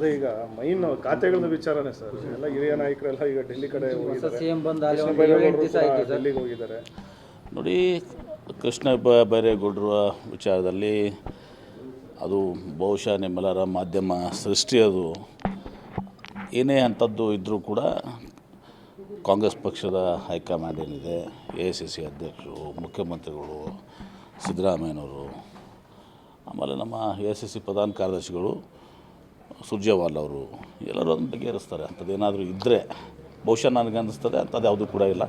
ಅದೇ ಈಗ ಮೈನ್ ಖಾತೆಗಳ ವಿಚಾರನೇ ಸರ್. ಎಲ್ಲ ಹಿರಿಯ ನಾಯಕರೆಲ್ಲ ಈಗ ಡೆಲ್ಲಿ ಕಡೆ ಹೋಗಿದ್ದಾರೆ, ಡೆಲ್ಲಿಗೆ ಹೋಗಿದ್ದಾರೆ. ನೋಡಿ, ಕೃಷ್ಣ ಬೈರೇಗೌಡರ ವಿಚಾರದಲ್ಲಿ ಅದು ಬಹುಶಃ ನಿಮ್ಮೆಲ್ಲರ ಮಾಧ್ಯಮ ಸೃಷ್ಟಿ, ಅದು ಏನೇ ಅಂಥದ್ದು ಇದ್ದರೂ ಕೂಡ ಕಾಂಗ್ರೆಸ್ ಪಕ್ಷದ ಹೈಕಮಾಂಡ್ ಏನಿದೆ, AICC ಅಧ್ಯಕ್ಷರು, ಮುಖ್ಯಮಂತ್ರಿಗಳು, ಸಿದ್ದರಾಮಯ್ಯನವರು, ಆಮೇಲೆ ನಮ್ಮ AICC ಪ್ರಧಾನ ಕಾರ್ಯದರ್ಶಿಗಳು ಸುರ್ಜೇವಾಲ ಅವರು ಎಲ್ಲರೂ ಅದನ್ನು ಬಗೆಹರಿಸ್ತಾರೆ. ಅಂಥದ್ದೇನಾದರೂ ಇದ್ದರೆ ಬಹುಶಃ ನನಗೆ ಅನ್ನಿಸ್ತದೆ ಅಂಥದ್ದು ಯಾವುದೂ ಕೂಡ ಇಲ್ಲ.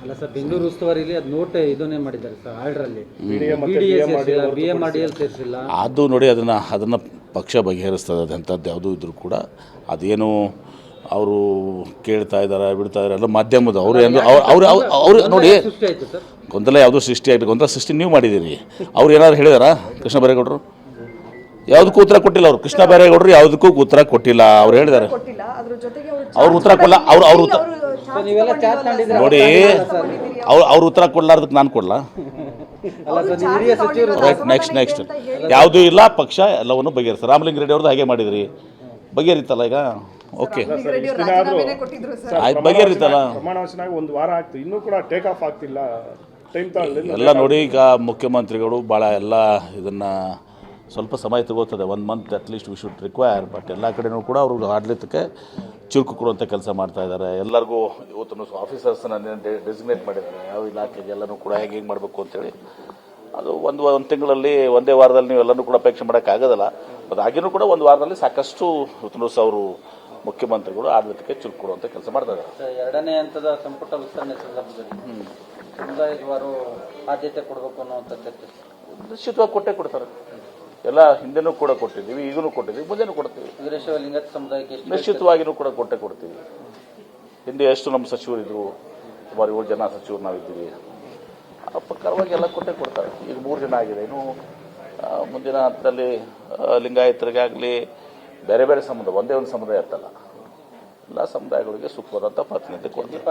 ಅಲ್ಲ ಸರ್, ಬೆಂಗಳೂರು ಉಸ್ತುವಾರಿಲಿ ಅದು ನೋಟ್ ಇದನ್ನೇ ಮಾಡಿದ್ದಾರೆ ಸರ್, ಆರ್ಡ್ರಲ್ಲಿ ಸೇರಿಸಿಲ್ಲ. ಅದು ನೋಡಿ, ಅದನ್ನು ಪಕ್ಷ ಬಗೆಹರಿಸ್ತದೆ. ಅಂಥದ್ದು ಯಾವುದೂ ಇದ್ದರೂ ಕೂಡ ಅದೇನು ಅವರು ಕೇಳ್ತಾ ಇದ್ದಾರೆ, ಬಿಡ್ತಾ ಇದ್ದಾರೆ, ಎಲ್ಲ ಮಾಧ್ಯಮದ ಅವರು ನೋಡಿ, ಗೊಂದಲ ಯಾವುದೂ ಸೃಷ್ಟಿ ಆಗಲಿ. ಗೊಂದಲ ಸೃಷ್ಟಿ ನೀವು ಮಾಡಿದ್ದೀರಿ. ಅವ್ರು ಏನಾದ್ರು ಹೇಳಿದಾರಾ ಕೃಷ್ಣ ಬೈರೇಗೌಡರು? ಯಾವುದಕ್ಕೂ ಉತ್ತರ ಕೊಟ್ಟಿಲ್ಲ. ಅವರು ಕೃಷ್ಣ ಬೈರೇಗೌಡರು ಯಾವುದಕ್ಕೂ ಉತ್ತರ ಕೊಟ್ಟಿಲ್ಲ. ಅವ್ರು ಹೇಳಿದ್ದಾರೆ, ಅವ್ರು ಉತ್ತರ ಕೊಡಲ್ಲ. ಅವ್ರು ನೋಡಿ, ಅವ್ರು ಉತ್ತರ ಕೊಡಲಾರ್ದಕ್ಕೆ ನಾನು ಕೊಡಲ್ಲ. ರೈಟ್, ನೆಕ್ಸ್ಟ್ ಯಾವುದೂ ಇಲ್ಲ. ಪಕ್ಷ ಎಲ್ಲವನ್ನು ಬಗೆಹರಿಸ್ತಾರೆ. ರಾಮಲಿಂಗ ರೆಡ್ಡಿ ಅವ್ರದ್ದು ಹಾಗೆ ಮಾಡಿದ್ರಿ, ಬಗೆಹರಿತಲ್ಲ ಈಗ. ಓಕೆ, ಆಯ್ತು, ಬಗೆಹರಿತಲ್ಲ. ಪ್ರಮಾಣ ವಚನ ಒಂದು ವಾರ ಆಗ್ತದೆ, ಇನ್ನೂ ಕೂಡ ಟೇಕ್ ಆಫ್ ಆಗ್ತಿಲ್ಲ. ಎಲ್ಲ ನೋಡಿ, ಈಗ ಮುಖ್ಯಮಂತ್ರಿಗಳು ಭಾಳ ಎಲ್ಲ ಇದನ್ನು ಸ್ವಲ್ಪ ಸಮಯ ತಗೋತದೆ. 1 month at least we should require. But ಎಲ್ಲ ಕಡೆಯೂ ಕೂಡ ಅವರು ಆಡಳಿತಕ್ಕೆ ಚುರುಕು ಕೊಡುವಂಥ ಕೆಲಸ ಮಾಡ್ತಾ ಇದ್ದಾರೆ. ಎಲ್ಲರಿಗೂ ಇವತ್ತು ಆಫೀಸರ್ಸನ್ನ ಡೆಸಿಗ್ನೇಟ್ ಮಾಡಿದ್ದಾರೆ, ಯಾವ ಇಲಾಖೆಗೆ ಎಲ್ಲನೂ ಕೂಡ ಹೇಗೆ ಮಾಡಬೇಕು ಅಂತೇಳಿ. ಅದು ಒಂದು ತಿಂಗಳಲ್ಲಿ, ಒಂದೇ ವಾರದಲ್ಲಿ ನೀವು ಎಲ್ಲನೂ ಕೂಡ ಅಪೇಕ್ಷೆ ಮಾಡೋಕ್ಕಾಗೋದಲ್ಲ. ಅದು ಆಗಿನೂ ಕೂಡ ಒಂದು ವಾರದಲ್ಲಿ ಸಾಕಷ್ಟು ಅವರು ಮುಖ್ಯಮಂತ್ರಿಗಳು ಆಡಳಿತಕ್ಕೆ ಚುರುಕು ಕೊಡುವಂಥ ಕೆಲಸ ಮಾಡ್ತಾ ಇದ್ದಾರೆ. ಎರಡನೇ ಹಂತದ ಸಂಪುಟ ವಿಸ್ತರಣೆ ಸಂದರ್ಭದಲ್ಲಿ ಸಮುದಾಯದವರು ಆದ್ಯತೆ ಕೊಡಬೇಕು ಅನ್ನುವಂಥ ಚರ್ಚೆ ನಿಶ್ಚಿತವಾಗಿ ಕೊಟ್ಟೇ ಕೊಡ್ತಾರೆ. ಎಲ್ಲ ಹಿಂದೆನೂ ಕೂಡ ಕೊಟ್ಟಿದ್ದೀವಿ, ಈಗಲೂ ಕೊಟ್ಟಿದ್ದೀವಿ, ಮುಂದೆನೂ ಕೊಡ್ತೀವಿ. ವೀರಶೈವ ಲಿಂಗಾಯತ ಸಮುದಾಯಕ್ಕೆ ನಿಶ್ಚಿತವಾಗಿಯೂ ಕೂಡ ಕೊಟ್ಟೇ ಕೊಡ್ತೀವಿ. ಹಿಂದೆ ಎಷ್ಟು ನಮ್ಮ ಸಚಿವರಿದ್ರು, ಸುಮಾರು 7 ಜನ ಸಚಿವರು ನಾವಿದ್ದೀವಿ. ಆ ಪ್ರಕಾರವಾಗಿ ಎಲ್ಲ ಕೊಟ್ಟೇ ಕೊಡ್ತಾರೆ. ಈಗ 3 ಜನ ಆಗಿದೆ. ಇನ್ನು ಮುಂದಿನ ಹಂತದಲ್ಲಿ ಲಿಂಗಾಯತರಿಗಾಗಲಿ ಬೇರೆ ಬೇರೆ ಸಮುದಾಯ, ಒಂದೇ ಒಂದು ಸಮುದಾಯ ಇರ್ತಲ್ಲ, ಎಲ್ಲ ಸಮುದಾಯಗಳಿಗೆ ಸೂಕ್ತವಾದಂಥ ಪ್ರಾತಿನಿಧ್ಯ ಕೊಡ್ತೀವಿ.